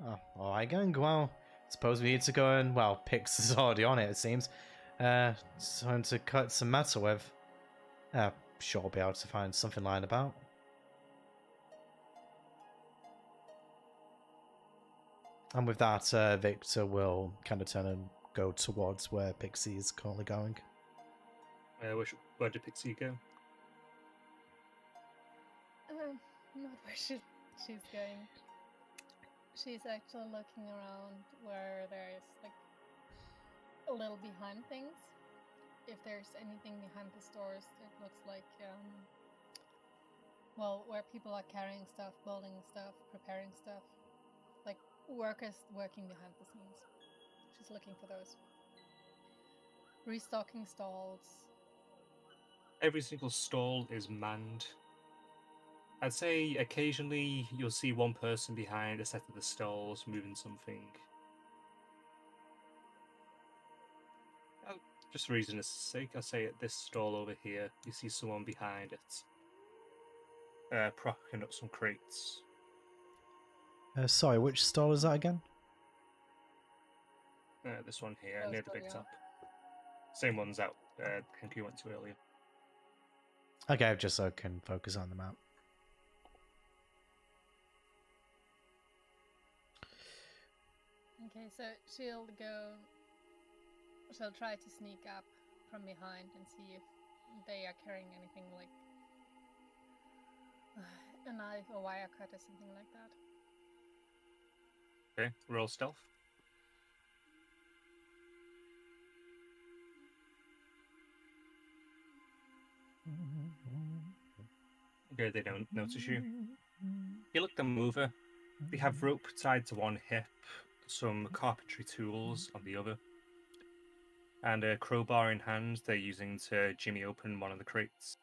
Oh, all right, gang. Well, suppose we need to go and, well, Pix is already on it seems. Time to cut some metal with. Sure I'll be able to find something lying about. And with that, Victor will kind of turn and go towards where Pixie is currently going. Where did Pixie go? Not where she's going. She's actually looking around where there's like a little behind things. If there's anything behind the stores, it looks like well, where people are carrying stuff, building stuff, preparing stuff, like workers working behind the scenes. She's looking for those. Restocking stalls. Every single stall is manned. I'd say occasionally you'll see one person behind a set of the stalls moving something. Just for reason's sake, I'll say at this stall over here, you see someone behind it, propping up some crates. Sorry, which stall is that again? This one here, near the big top. Same one's out, Henry went to earlier. Okay, just so I can focus on the map. Okay, so she'll try to sneak up from behind and see if they are carrying anything like a knife or wire cut or something like that. Okay, roll stealth. Okay, they don't notice you. You look them over. They have rope tied to one hip, some carpentry tools on the other, and a crowbar in hand they're using to jimmy open one of the crates.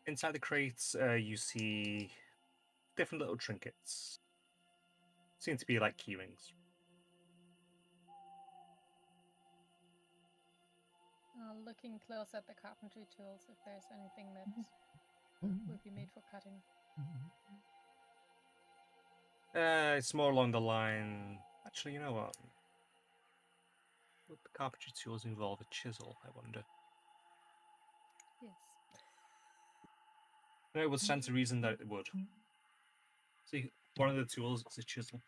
Inside the crates, you see different little trinkets. Seem to be like key rings. Looking close at the carpentry tools, if there's anything that would be made for cutting. It's more along the line. Actually, you know what? Would the carpentry tools involve a chisel, I wonder? Yes. No, it would stand to reason that it would. See, one of the tools is a chisel.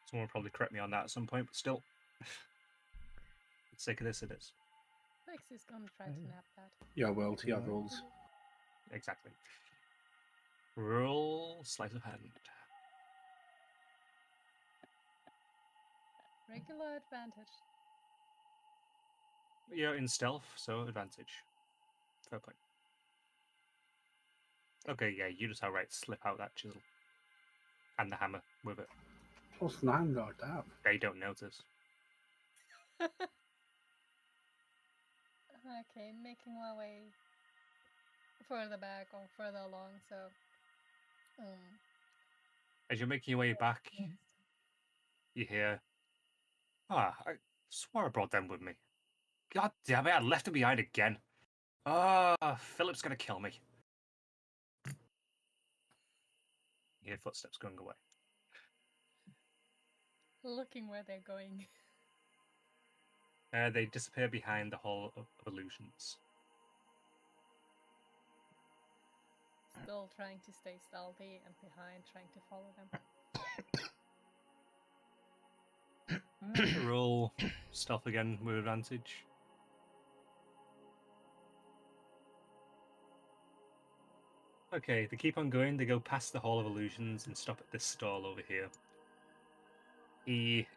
Someone will probably correct me on that at some point, but still. For the sake of this, it is. Pixie's gonna try to nap that. Yeah, well, to have rolls. Exactly. Roll sleight of hand. Regular advantage. You're in stealth, so advantage. Fair point. Okay, yeah, you just outright slip out that chisel. And the hammer with it. +9, goddamn. They don't notice. Okay, making my way further back or further along, so... As you're making your way back, you hear, I swore I brought them with me. God damn it, I left them behind again. Philip's gonna kill me. You hear footsteps going away. Looking where they're going. They disappear behind the Hall of Illusions. Still trying to stay stealthy and behind, trying to follow them. Roll stealth again with advantage. Okay, they keep on going. They go past the Hall of Illusions and stop at this stall over here. He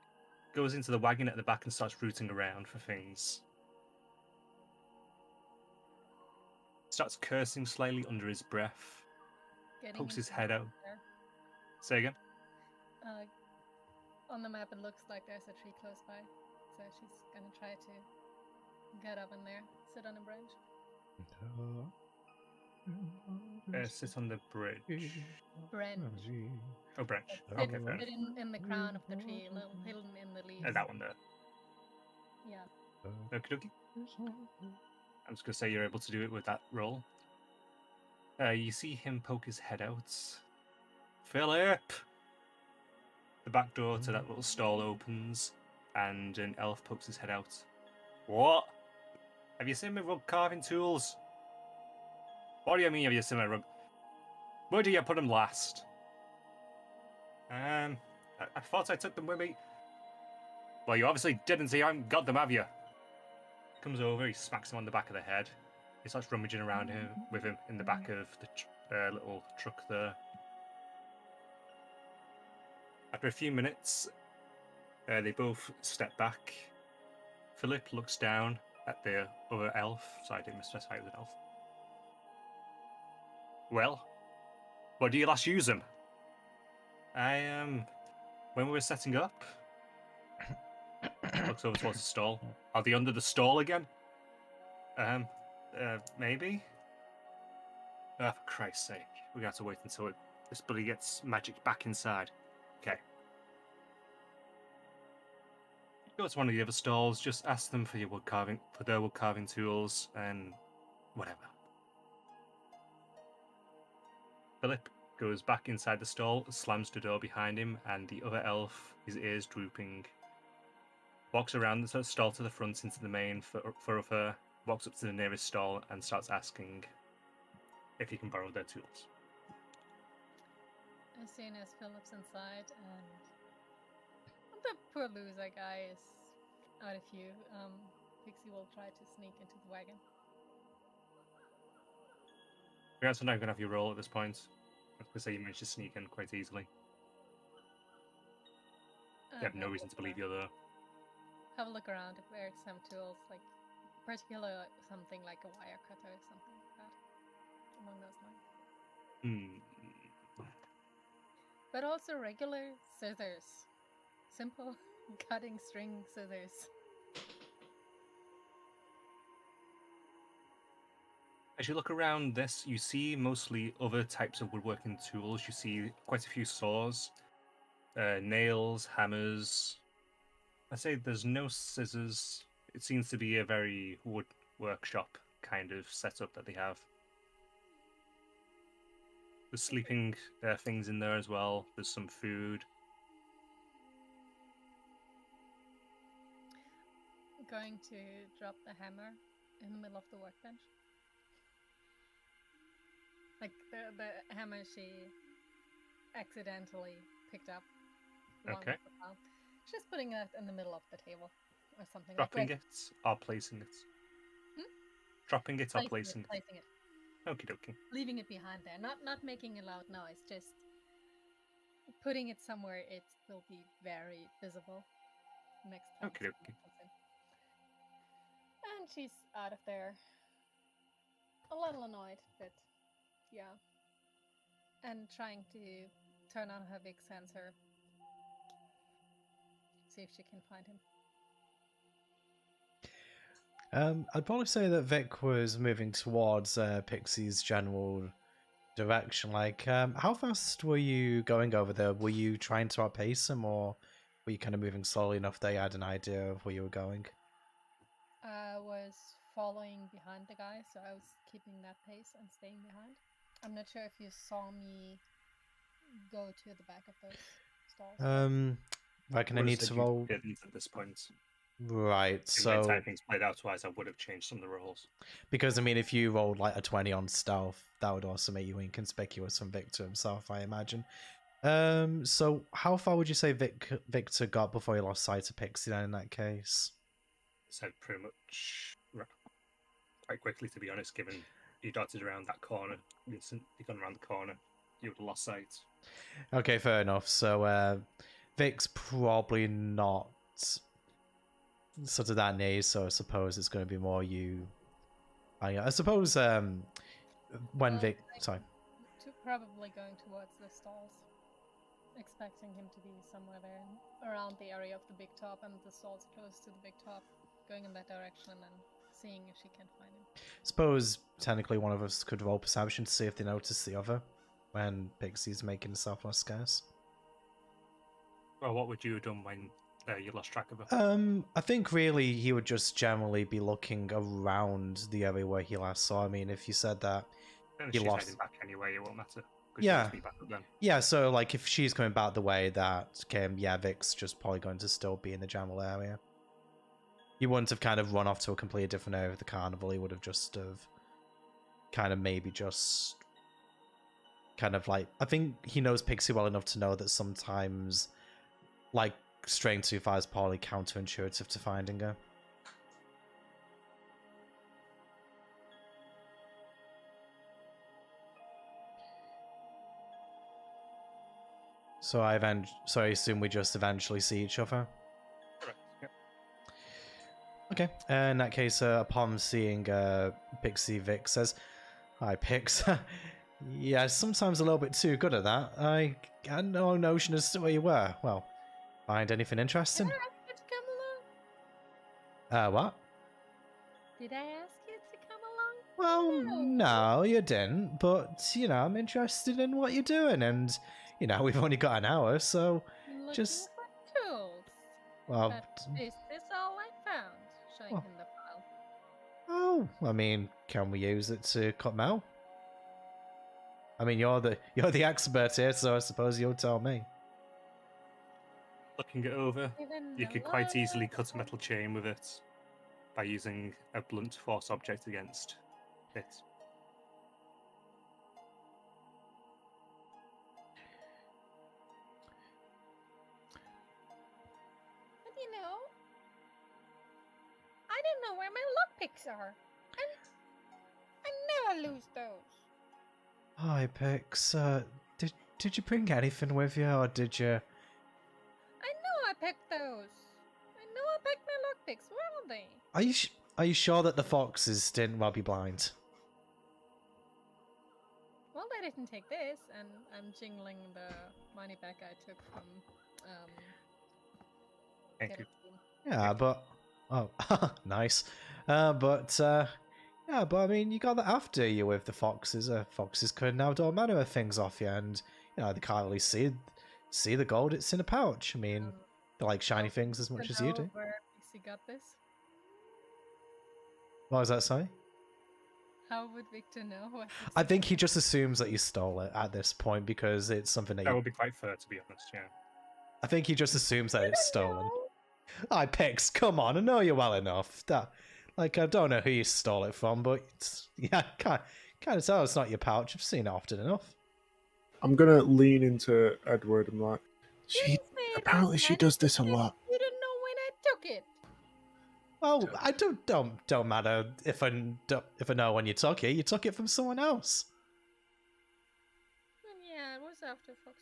goes into the wagon at the back and starts rooting around for things. Starts cursing slightly under his breath. Pokes his head out. There. Say again? On the map it looks like there's a tree close by. So she's gonna try to get up in there, sit on a branch. Sit on the bridge. Branch. Oh, branch. Sit, Okay, fair sit in the crown of the tree, a little hidden in the leaves. That one there. Yeah. Okie dokie. I'm just going to say you're able to do it with that roll. You see him poke his head out. Philip! The back door to that little stall opens, and an elf pokes his head out. What? Have you seen my rug carving tools? What do you mean, have you seen my rug? Where do you put them last? I thought I took them with me. Well, you obviously didn't, so you haven't got them, have you? He comes over, he smacks him on the back of the head. He starts rummaging around with him in the back of the little truck there. After a few minutes, they both step back. Philip looks down at the other elf. Sorry, I didn't specify it was an elf. Well, when do you last use them? When we were setting up. Looks over towards the stall. Are they under the stall again? Maybe? For Christ's sake. We're gonna have to wait until this bloody gets magic back inside. Okay. Go to one of the other stalls, just ask them for their wood carving tools, and whatever. Philip goes back inside the stall, slams the door behind him, and the other elf, his ears drooping, walks around the stall to the front into the main thoroughfare, walks up to the nearest stall, and starts asking if he can borrow their tools. As soon as Philip's inside and the poor loser guy is out of view, Pixie will try to sneak into the wagon. We're also not going to have your roll at this point. I was going to say you managed to sneak in quite easily. You have no reason to believe you're there. Have a look around if there's some tools, like particular something like a wire cutter or something like that, along those lines. But also regular scissors. Simple cutting string scissors. As you look around this, you see mostly other types of woodworking tools. You see quite a few saws, nails, hammers. I'd say there's no scissors. It seems to be a very wood workshop kind of setup that they have. There's sleeping things in there as well. There's some food. Going to drop the hammer in the middle of the workbench. Like the hammer she accidentally picked up. Okay. Just putting it in the middle of the table or something. Dropping it or placing it? Dropping it or placing it? Placing it. Okie dokie. Leaving it behind there. Not making a loud noise, just putting it somewhere it will be very visible next time. Okie dokie. And she's out of there. A little annoyed, but yeah. And trying to turn on her big sensor. See if she can find him. I'd probably say that Vic was moving towards Pixie's general direction. Like, how fast were you going over there? Were you trying to outpace him, or were you kind of moving slowly enough that you had an idea of where you were going? I was following behind the guy, so I was keeping that pace and staying behind. I'm not sure if you saw me go to the back of those stalls. Reckon I need to roll. Didn't at this point. Right, so by the time things played out twice, I would have changed some of the rolls. Because I mean, if you rolled like a 20 on stealth, that would also make you inconspicuous from Victor himself, I imagine. So how far would you say Victor got before he lost sight of Pixie then in that case? So pretty much quite quickly, to be honest, given you darted around that corner. The instant you gone around the corner, you would have lost sight. Okay, fair enough. So Vic's probably not sort of that near, so I suppose it's going to be more you. I suppose when Vic... Sorry. Probably going towards the stalls. Expecting him to be somewhere there, around the area of the big top, and the stalls close to the big top. Going in that direction and then seeing if she can find him. Suppose technically one of us could roll perception to see if they notice the other when Pixie's making herself less scarce. Well, what would you have done when You lost track of her. I think really he would just generally be looking around the area where he last saw. I mean, if you said that And he she's lost, heading back anyway, it won't matter. Because Yeah. she wants to be back up then. yeah. So like, if she's coming back the way that came, yeah, Vic's just probably going to still be in the general area. He wouldn't have kind of run off to a completely different area of the carnival. He would have just have kind of maybe just kind of like, I think he knows Pixie well enough to know that sometimes like straying too far is probably counterintuitive to finding her. So I assume we just eventually see each other. Correct. Yep. Okay. In that case, upon seeing Pixie, Vic says, "Hi, Pix. Yeah, sometimes a little bit too good at that. I had no notion as to where you were. Well, find anything interesting?" Did I ask you to come along? What? Did I ask you to come along? Well, no, you didn't. But, I'm interested in what you're doing. And, we've only got an hour, so Looking just, for tools. well, But this is all I found. Showing Oh. him the file. oh, I mean, can we use it to cut Mel? I mean, you're the expert here, so I suppose you'll tell me. Looking it over, Even you the could quite easily love- cut a metal chain with it by using a blunt force object against it. But I don't know where my lockpicks are. And I never lose those. Hi, Pix. Did you bring anything with you, or did you? I know I picked those. I know I picked my lockpicks. Where are they? Are you sure that the foxes didn't rob you blind? Well, they didn't take this, and I'm jingling the money back I took from Thank Get you. It Clean. Yeah, but nice. Yeah, but I mean, you got that after you with the foxes. Foxes could now do all manner of things off you, and they can't really see the gold. It's in a pouch. I mean, they like shiny Well, things as much as you do. Where Pixie got this? What was that, sorry? How would Victor know what? I think he just assumes that you stole it at this point because it's something that That you. would be quite fair, to be honest, yeah. I think he just assumes that it's stolen. I Pix, come on, I know you well enough. I don't know who you stole it from, but yeah, can't of tell it's not your pouch. I've seen it often enough. I'm gonna lean into Edward and like, Didn't say it apparently was she magic, does this a you lot. You didn't know when I took it. Well, I don't matter if I know when you took it. You took it from someone else. And yeah, it was after Foxy.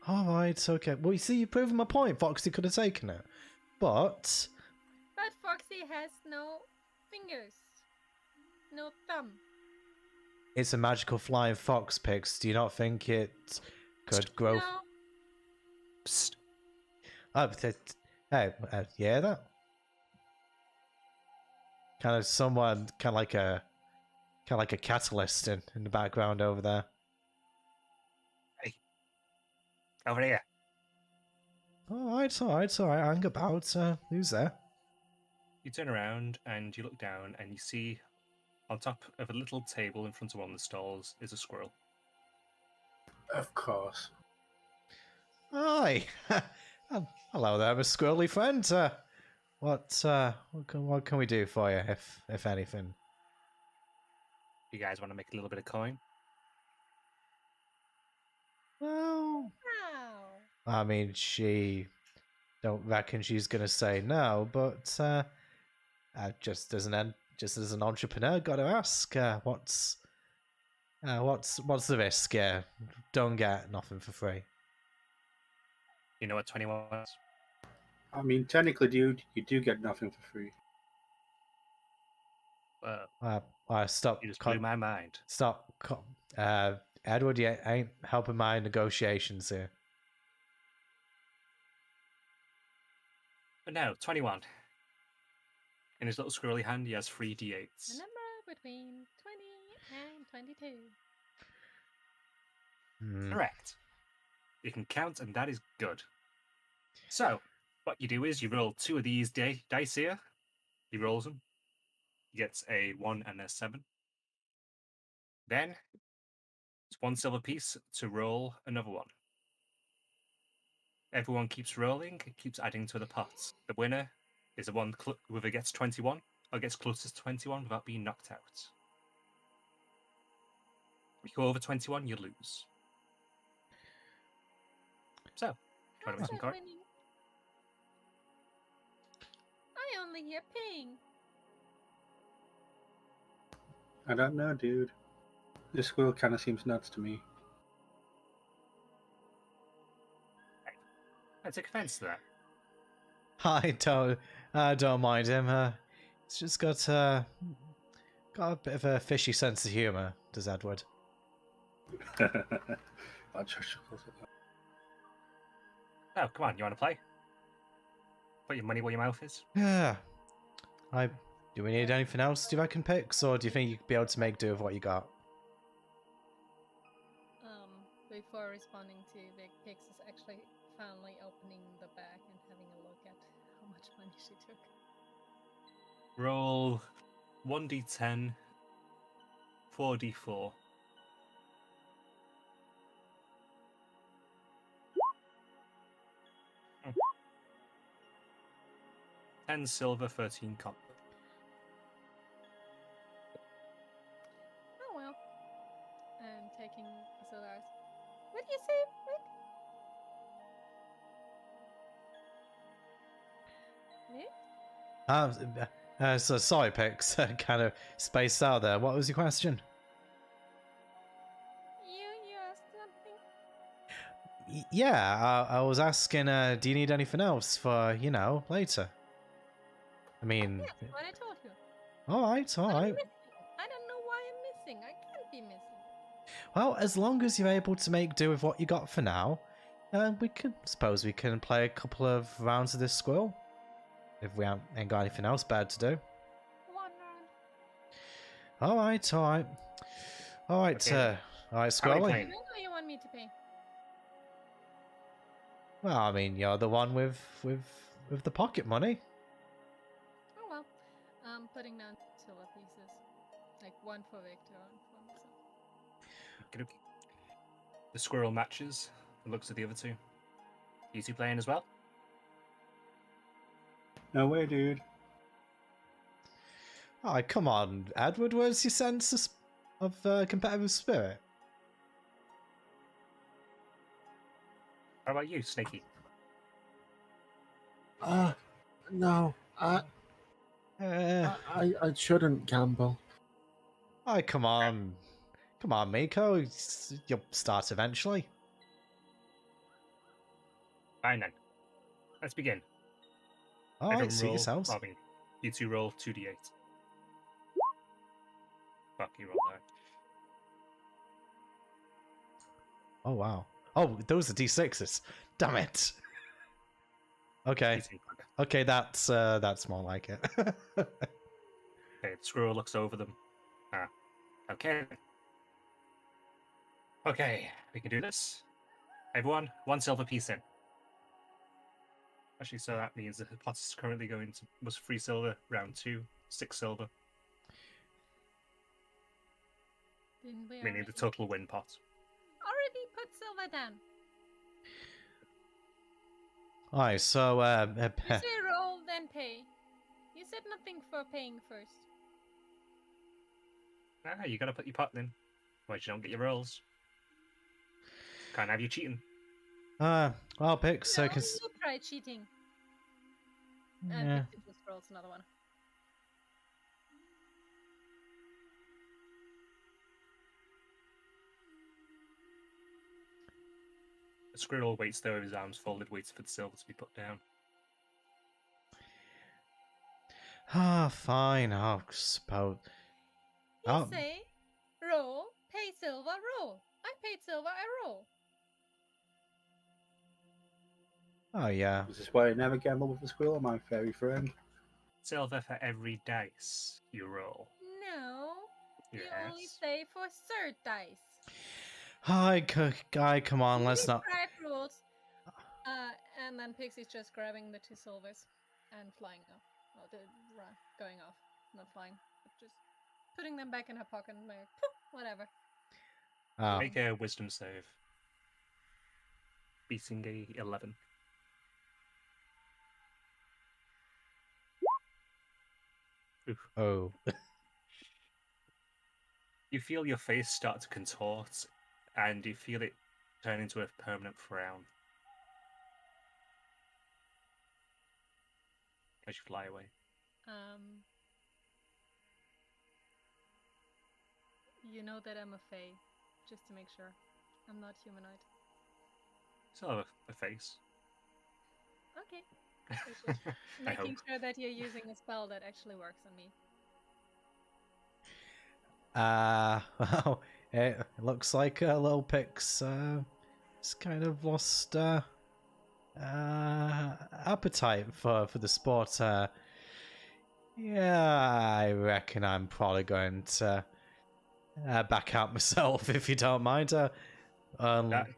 All right, okay. Well, you see, you've proven my point. Foxy could have taken it, but But Foxy has no fingers, no thumb. it's a magical flying fox, Pix. Do you not think it could grow? No, Psst. Oh, hey, yeah, that kind of someone, kind of like a catalyst in the background over there. Over here. All right. Hang about. Who's there? You turn around and you look down and you see on top of a little table in front of one of the stalls is a squirrel. Of course. Hi. Hello there, my squirrely friend. What can we do for you, if anything? You guys want to make a little bit of coin? Well, wow. I mean, she don't reckon she's gonna say no, but just as an entrepreneur, gotta ask, what's the risk? Don't get nothing for free. You know what 21 is? I mean, technically, dude, you do get nothing for free. Stop. You just blew my mind. Stop. Edward, you ain't helping my negotiations here. But no, 21. In his little squirrely hand, he has 3 A d8s. number between 20 and 22. Hmm. Correct. You can count, and that is good. So, What you do is you roll 2 of these dice here. He rolls them. He gets a 1 and a 7. Then it's 1 silver piece to roll another one. Everyone keeps rolling, keeps adding to the pot. The winner is the one whoever gets 21 or gets closest to 21 without being knocked out. If you go over 21, you lose. So, try to make some How's that card. winning? I only hear ping. I don't know, dude. This squirrel kind of seems nuts to me. I take offense to that. I don't mind him. He's just got a bit of a fishy sense of humor, does Edward? I'll just- Oh, come on, you want to play? Put your money where your mouth is. Yeah. Do we need anything else do I can pick, or do you think you'd be able to make do with what you got? Before responding to Vic, Pix is actually finally opening the bag and having a look at how much money she took. Roll 1d10, 4d4. Oh. 10 silver, 13 copper. Oh well. And taking Solar's. What do you say, Vic? Vic? So sorry, Pix. Kind of spaced out there. What was your question? You asked something? Yeah, I was asking, do you need anything else for, later? I mean... Yes, what I told you. Alright, But I'm alright. missing. I don't know why I'm missing. I can't be missing. Well, as long as you're able to make do with what you got for now, we can play a couple of rounds of this squirrel. If we ain't got anything else bad to do. One round. Alright. Alright, Okay. alright, How many Squirrely. playing? When do you want me to pay? Well, I mean, you're the one with the pocket money. Oh well. Putting down silver pieces. Like one for Victor, one for myself. Okey-dokey. The squirrel matches and looks at the other two. You two playing as well? No way, dude. Oh, come on, Edward. Where's your sense of competitive spirit? How about you, Snaky? No, I shouldn't gamble. Oh, come on, Miko. You'll start eventually. Fine then. Let's begin. All Everyone right, see roll- yourselves. I mean, you two roll 2d8. Fuck, you rolled that. Oh wow. Oh, those are d6s. Damn it. Okay. 18. Okay, that's more like it. Okay, the squirrel looks over them. Okay. Okay, we can do this. Everyone, 1 silver piece in. Actually, so that means the pot is currently going to was 3 silver, round 2, 6 silver, Didn't we meaning already, the total win pot. already put silver down? Alright, so You say roll, then pay. You said nothing for paying first. You gotta put your pot in. Otherwise you don't get your rolls. Can't have you cheating. well, pick so No, cause you try cheating. And yeah. Victor just rolls another one. The squirrel waits there with his arms folded, waits for the silver to be put down. Fine, I'll suppose. You Oh, say roll, pay silver, roll. I paid silver, I roll. oh yeah. This is why I never gamble with the squirrel, my fairy friend. Silver for every dice you roll. No, you only Yes. say for third dice. Hi, guy, come on, let's These not. 5 rules. And then Pixie's just grabbing the 2 silvers and flying off. Well, going off. Not flying, but just putting them back in her pocket and like, poof, whatever. Oh. Make a wisdom save. Beating a 11. Oof. Oh. You feel your face start to contort, and you feel it turn into a permanent frown as you fly away. You know that I'm a fae, just to make sure. I'm not humanoid. Still have a face. Okay. It's just I making hope. sure that you're using a spell that actually works on me. Well, it looks like Little Pix has kind of lost appetite for the sport. Yeah, I reckon I'm probably going to back out myself if you don't mind.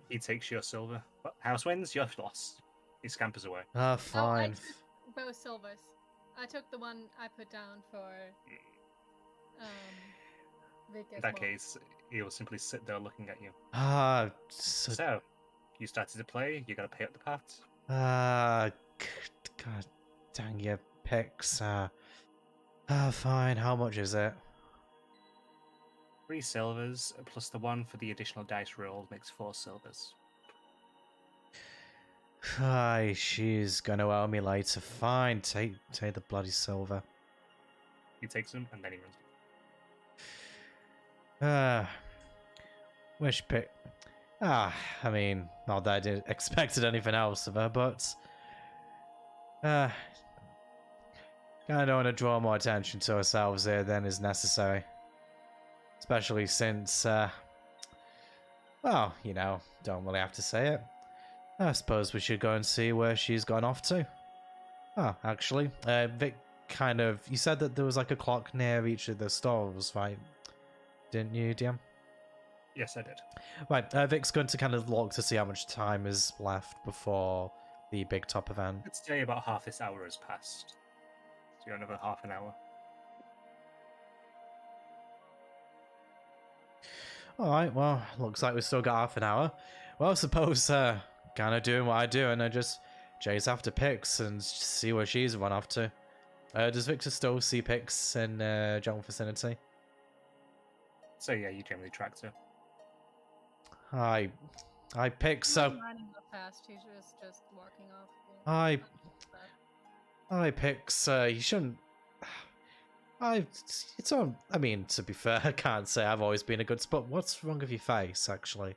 He takes your silver. But house wins, you're lost. He scampers away. Fine. I took both silvers. I took the one I put down for Vic as In that well. case, he'll simply sit there looking at you. So So, you started to play, you gotta pay up the pot. God dang you, Pix. Fine. How much is it? 3 silvers, plus the 1 for the additional dice roll makes 4 silvers. Aye, she's gonna owe me later. Fine, take the bloody silver. He takes them, and then he runs. Wish Pix. I mean, not that I didn't expected anything else of her, but kind of don't want to draw more attention to ourselves here than is necessary. Especially since, well, you know, don't really have to say it. I suppose we should go and see where she's gone off to. Oh, actually, Vic kind of... You said that there was like a clock near each of the stalls, right? Didn't you, DM? Yes, I did. Right, Vic's going to kind of look to see how much time is left before the big top event. Let's say about half this hour has passed. So you're another half an hour. Alright, well, looks like we've still got half an hour. Well, I suppose, kind of doing what I do, and I just chase after Pix and see where she's run off to. Does Victor still see Pix in general vicinity? So yeah, you generally tracked her. I Pix, She's so... not running that fast. She's just walking off. I Pix, you shouldn't... It's on... I mean, to be fair, I can't say I've always been a good sport. What's wrong with your face, actually?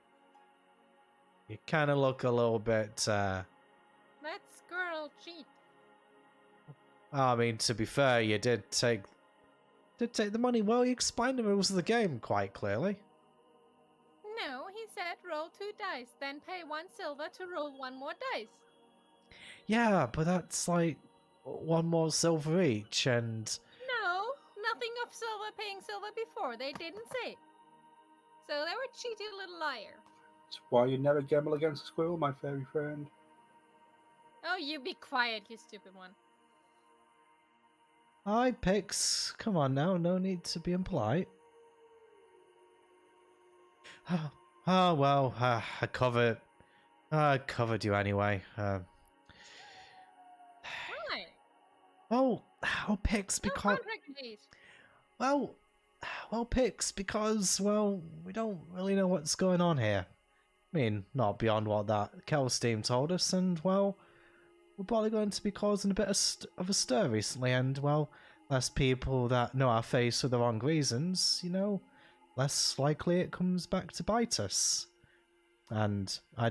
You kind of look a little bit, Let's girl cheat. I mean, to be fair, you did take the money. Well, you explained the rules of the game quite clearly. No, he said roll 2 dice, then pay 1 silver to roll 1 more dice. Yeah, but that's like 1 more silver each, and... No, nothing of silver paying silver before. They didn't say. So they were cheating little liar. That's why you never gamble against a squirrel, my fairy friend. Oh, you be quiet, you stupid one. Hi, Pix. Come on now, no need to be impolite. Oh well, I covered you anyway. Why? Oh, Pix, No because... contract indeed. Well, Pix, because, well, we don't really know what's going on here. I mean, not beyond what that Kel's team told us, and, well, we're probably going to be causing a bit of a stir recently, and, well, less people that know our face for the wrong reasons, you know, less likely it comes back to bite us. And I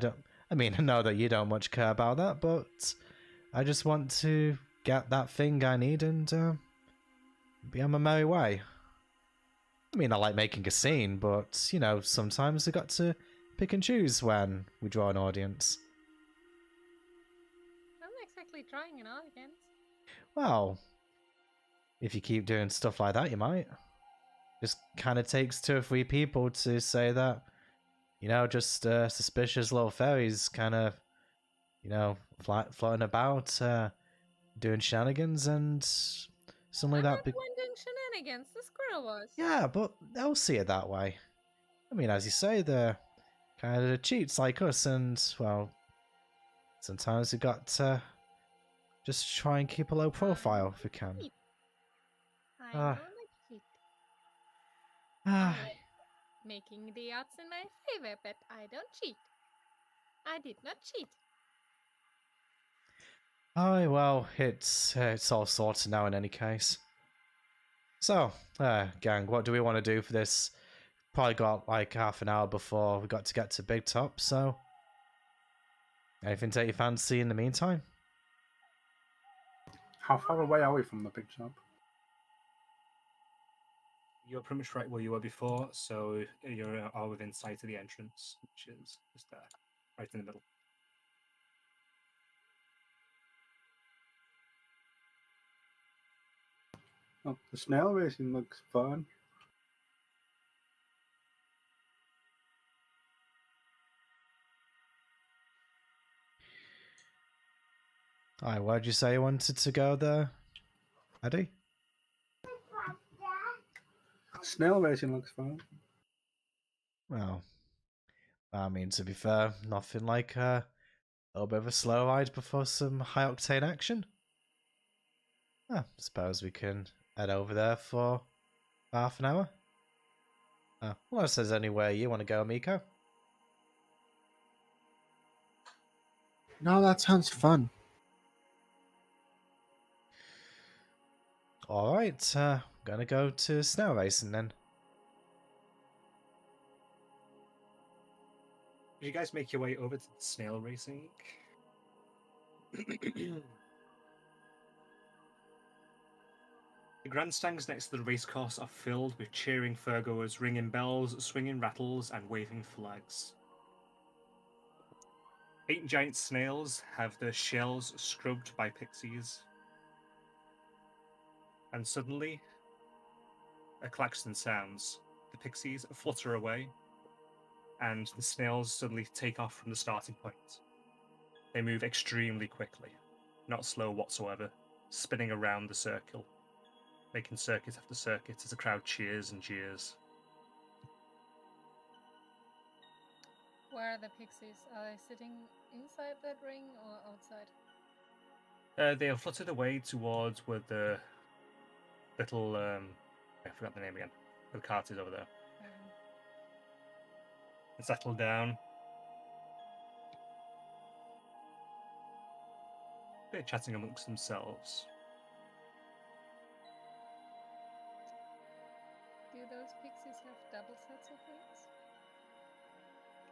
know that you don't much care about that, but I just want to get that thing I need and be on my merry way. I mean, I like making a scene, but, you know, sometimes we got to pick and choose when we draw an audience. I'm not exactly trying an audience. Well, if you keep doing stuff like that, you might. Just kind of takes 2 or 3 people to say that, you know, just suspicious little fairies kind of, you know, floating about, doing shenanigans, and suddenly I'm that not big. one doing shenanigans. The squirrel was. Yeah, but they'll see it that way. I mean, as you say, they're kind of cheats like us, and well, sometimes we got to just try and keep a low profile if we can. Cheat. I Ah. know the cheat. Ah, I like making the odds in my favor, but I don't cheat. I did not cheat. oh well, it's all sorted now in any case. So, gang, what do we want to do for this? Probably got like half an hour before we got to get to Big Top, so anything take your fancy in the meantime? How far away are we from the big shop? You're pretty much right where you were before, so you're all within sight of the entrance, which is just there, right in the middle. Oh, the snail racing looks fun. Alright, where'd you say you wanted to go there, Eddie? Snail racing looks fun. Well, I mean, to be fair, nothing like a little bit of a slow ride before some high octane action. Suppose we can head over there for half an hour. Unless there's anywhere you want to go, Miko. No, that sounds fun. Alright, gonna go to snail racing then. You guys make your way over to the snail racing. The grandstands next to the racecourse are filled with cheering fairgoers, ringing bells, swinging rattles, and waving flags. 8 giant snails have their shells scrubbed by pixies. And suddenly, a klaxon sounds. The pixies flutter away, and the snails suddenly take off from the starting point. They move extremely quickly, not slow whatsoever, spinning around the circle, making circuit after circuit as the crowd cheers and jeers. Where are the pixies? Are they sitting inside that ring or outside? They have fluttered away towards where the little, I forgot the name again, where the cart is over there. And settled down. They're chatting amongst themselves. Do those pixies have double sets of wings?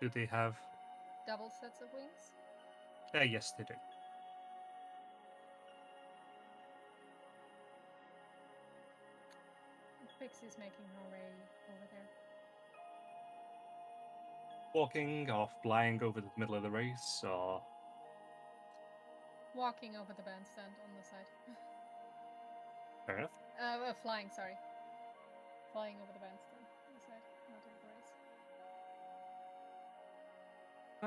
Do they have? Double sets of wings? Yes, they do. Pixie's making her way over there. Walking or flying over the middle of the race, or Walking over the bandstand on the side. fair enough. Flying, sorry. Flying over the bandstand on the side, not over the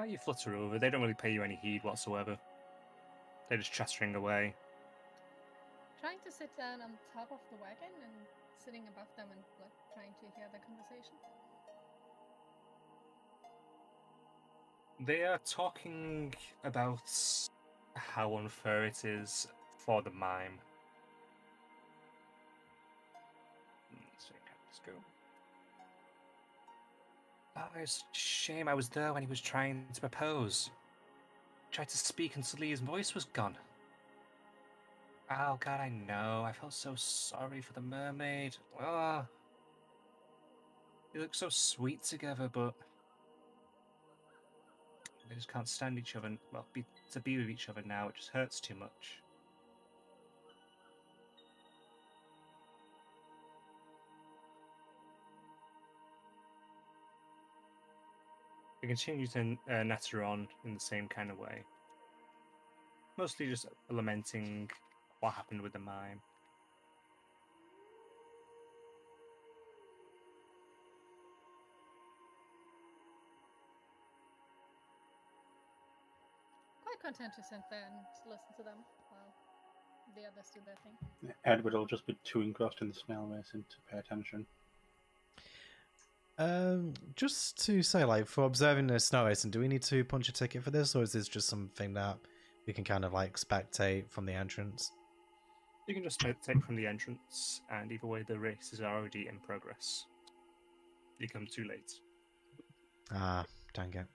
race. You flutter over. They don't really pay you any heed whatsoever. They're just chattering away. Trying to sit down on top of the wagon and sitting above them and like trying to hear the conversation. They are talking about how unfair it is for the mime. So let's go. Oh, it's a shame I was there when he was trying to propose. Tried to speak and suddenly his voice was gone. Oh god, I know. I felt so sorry for the mermaid. Oh. They look so sweet together, but they just can't stand each other. Well, to be with each other now, it just hurts too much. They continue to natter on in the same kind of way. Mostly just lamenting what happened with the mime. quite content to sit there and listen to them while the others do their thing. Edward will just be too engrossed in the snail racing to pay attention. Just to say, like, for observing the snow racing, do we need to punch a ticket for this, or is this just something that we can kind of like spectate from the entrance? You can just take from the entrance, and either way, the race is already in progress. You come too late. Ah, dang it.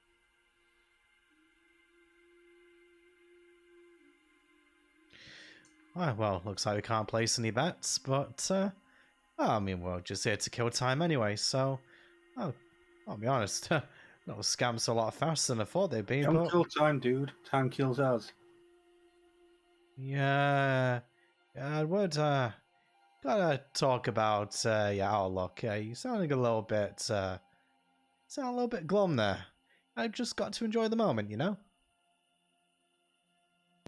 Ah, well, looks like we can't place any bets, but I mean, we're just here to kill time anyway, so I'll be honest, those scams are a lot faster than I thought they'd be, Don't but kill time, dude. Time kills us. yeah, I would gotta talk about your outlook. You sounding a little bit glum there. I've just got to enjoy the moment, you know?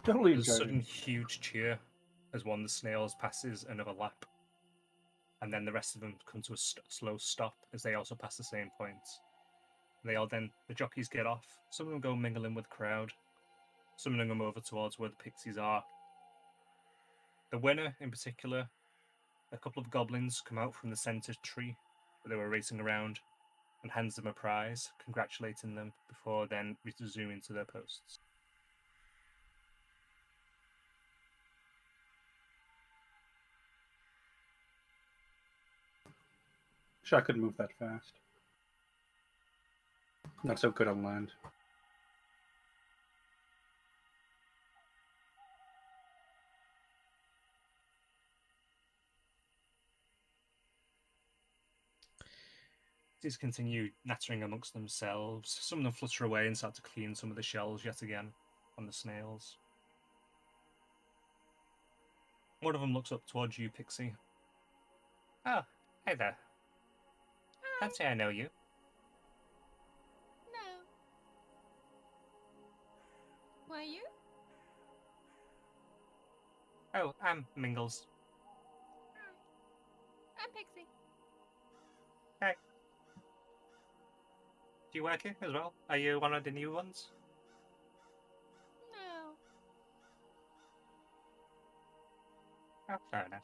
Totally There's a enjoyed sudden it. huge cheer as one of the snails passes another lap, and then the rest of them come to a slow stop as they also pass the same points. The jockeys get off. Some of them go mingling with the crowd. Some of them go over towards where the pixies are. The winner, in particular, a couple of goblins come out from the center tree where they were racing around and hands them a prize, congratulating them before then resuming to their posts. Wish I could move that fast. Not so good on land. These continue nattering amongst themselves. Some of them flutter away and start to clean some of the shells yet again on the snails. One of them looks up towards you, Pixie. Oh, hey there. Can't say I know you. No. Why you? Oh, I'm Mingles. I'm Pixie. Hey. Do you work here as well? Are you one of the new ones? No. Oh, fair enough.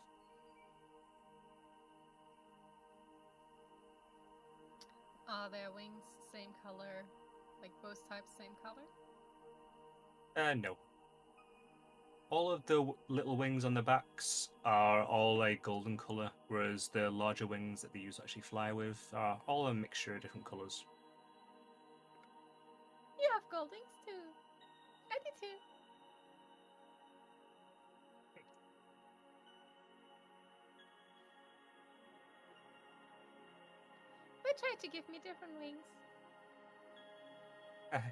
Are their wings same color? Like both types same color? No. All of the little wings on the backs are all a golden colour, whereas the larger wings that they use to actually fly with are all a mixture of different colours. You have gold wings too. I do too. They tried to give me different wings.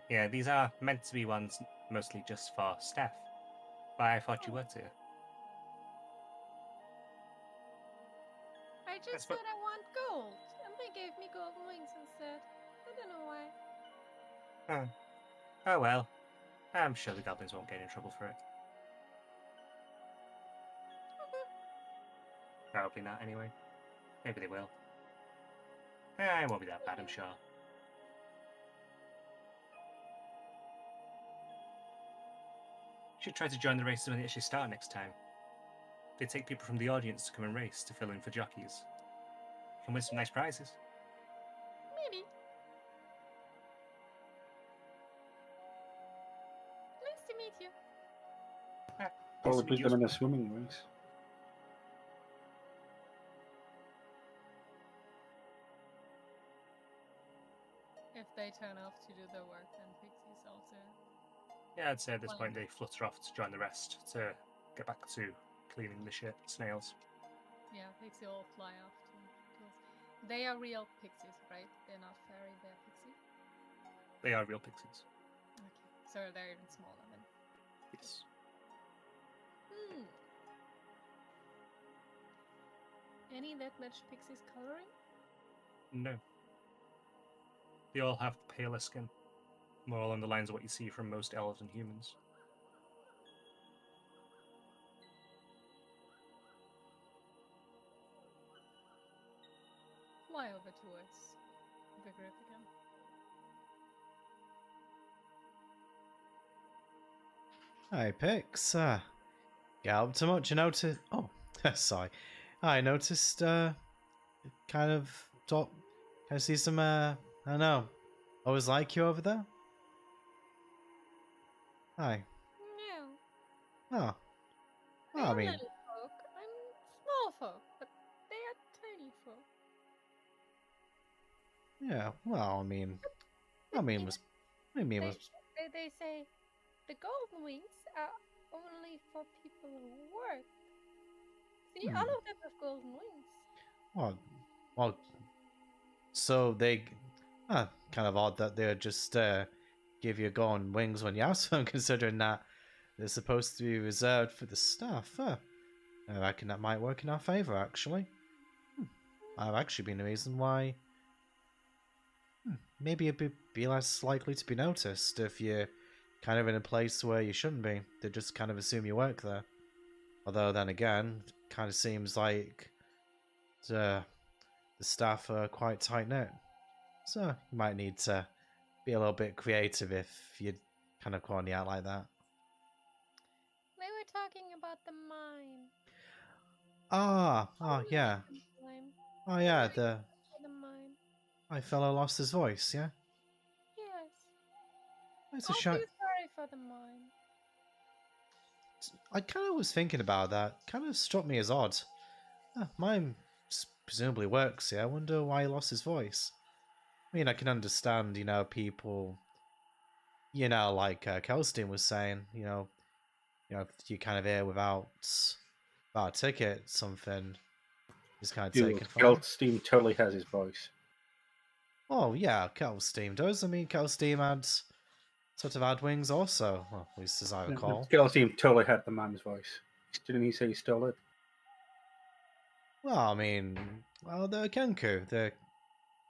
Yeah, these are meant to be ones mostly just for staff. But I thought you worked here. I just That's what- said I want gold, and they gave me golden wings instead. I don't know why. Oh well. I'm sure the goblins won't get in trouble for it. Probably not anyway. Maybe they will. It won't be that bad, I'm sure. You should try to join the races when they actually start next time. They take people from the audience to come and race to fill in for jockeys. You can win some nice prizes. Maybe. Nice to meet you. Probably them in a swimming race. If they turn off to do their work, then pixies also. Yeah, I'd say at this Well- point they flutter off to join the rest to get back to cleaning the snails. Yeah, pixie all fly off to They are real pixies, right? They're not fairy, they're pixie. They are real pixies. Okay. So they're even smaller then. Yes. Any that match pixie's coloring? No. They all have paler skin, more along the lines of what you see from most elves and humans. Fly over towards the group again. Hi, Pix. Get up too much. You noticed? Oh, sorry. I noticed. Kind of top. Can I see some? I don't know. Always like you over there. Hi. No, Oh. they Oh, I are mean, little folk. I'm small folk, but they are tiny folk. yeah. Well, But you was. I mean, they, was. they say the golden wings are only for people who work. See, all of them have golden wings. Well, well. So they. Kind of odd that they're just give you golden wings when you ask them, considering that they're supposed to be reserved for the staff. I reckon that might work in our favor, actually. I've actually been the reason why. Maybe it'd be less likely to be noticed if you're kind of in a place where you shouldn't be. They just kind of assume you work there. Although then again, it kind of seems like the staff are quite tight knit. So you might need to be a little bit creative if you're kind of calling out like that. They were talking about the mine. Yeah. Mine. Oh yeah, The mine. my fellow lost his voice, yeah? Yes. It's a I'll shame. feel sorry for the mine. I kind of was thinking about that. Kind of struck me as odd. Mine presumably works here. I wonder why he lost his voice. I mean, I can understand, people, like Kelstein was saying, if you kind of here without a ticket, something is kind of Dude, taken from you. Steam totally has his voice. Oh, yeah, Kelstein does. I mean, Kelstein had sort of had wings also, well, at least as I recall. Steam totally had the man's voice. Didn't he say he stole it? Well, I mean, the Kenku,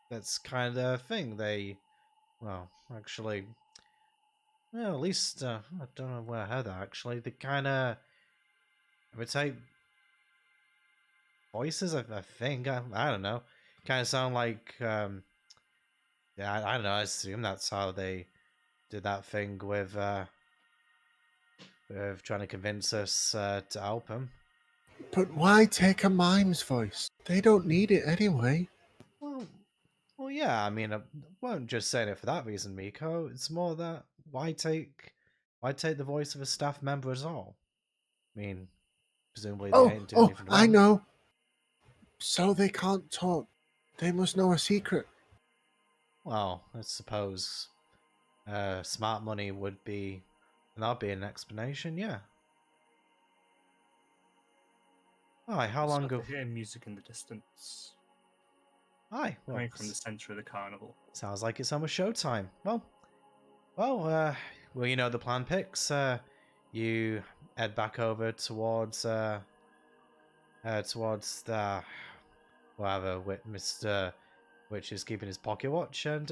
that's kind of a thing. Actually, well, at least, I don't know where I heard that, actually. They kind of imitate voices, I think. I don't know. Kind of sound like, yeah, I don't know. I assume that's how they did that thing with trying to convince us to help him. But why take a mime's voice? They don't need it anyway. Well, yeah. I mean, I wasn't just saying it for that reason, Miko. It's more that why take the voice of a staff member at all? I mean, presumably they ain't doing anything I wrong. know. So they can't talk. They must know a secret. Well, I suppose smart money would be, and that'd be an explanation, yeah. Aye, how long Start ago? to hear music in the distance, Aye, well, coming from the center of the carnival. sounds like it's almost showtime. Well, you know the plan, Pix. You head back over towards the wherever Mr. Which is keeping his pocket watch, and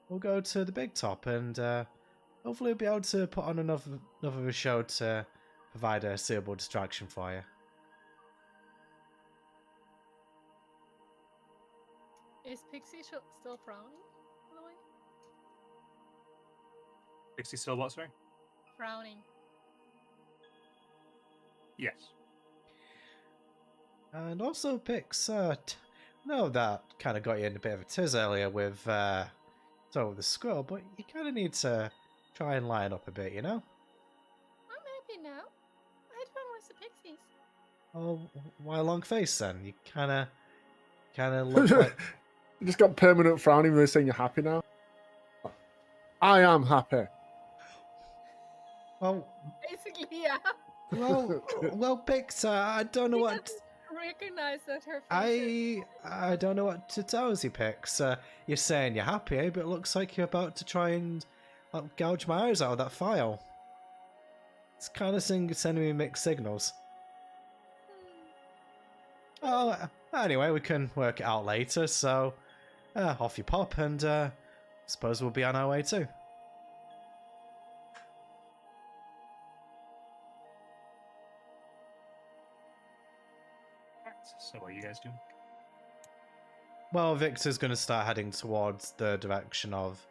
we'll go to the big top, and hopefully we'll be able to put on enough of a show to provide a suitable distraction for you. Is Pixie still frowning, by the way? Pixie still what, sorry? Frowning. Yes. And also, Pix, know that kind of got you in a bit of a tiz earlier with the squirrel, but you kind of need to try and line up a bit, you know? I'm happy now. I had fun with the pixies. Oh, why a long face then? You kind of look like... You just got permanent frowning when they're saying you're happy now. I am happy. Well, Basically, yeah. well, Pix, I don't know She what... doesn't recognize that her face I don't know what to tell you, Pix. You're saying you're happy, but it looks like you're about to try and gouge my eyes out of that file. It's kind of sending me mixed signals. Oh, anyway, we can work it out later, so off you pop, and suppose we'll be on our way too. So what are you guys doing? Well, Victor's going to start heading towards the direction of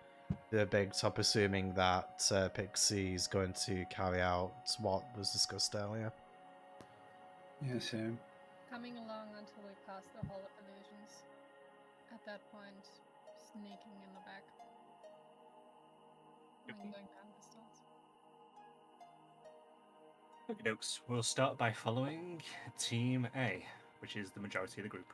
the big top, assuming that Pixie's going to carry out what was discussed earlier. Yeah, same. Coming along until we pass the Hall of Illusions. At that point, sneaking in the back. And Okay. going down the stairs. Okay, dokes. We'll start by following Team A, which is the majority of the group.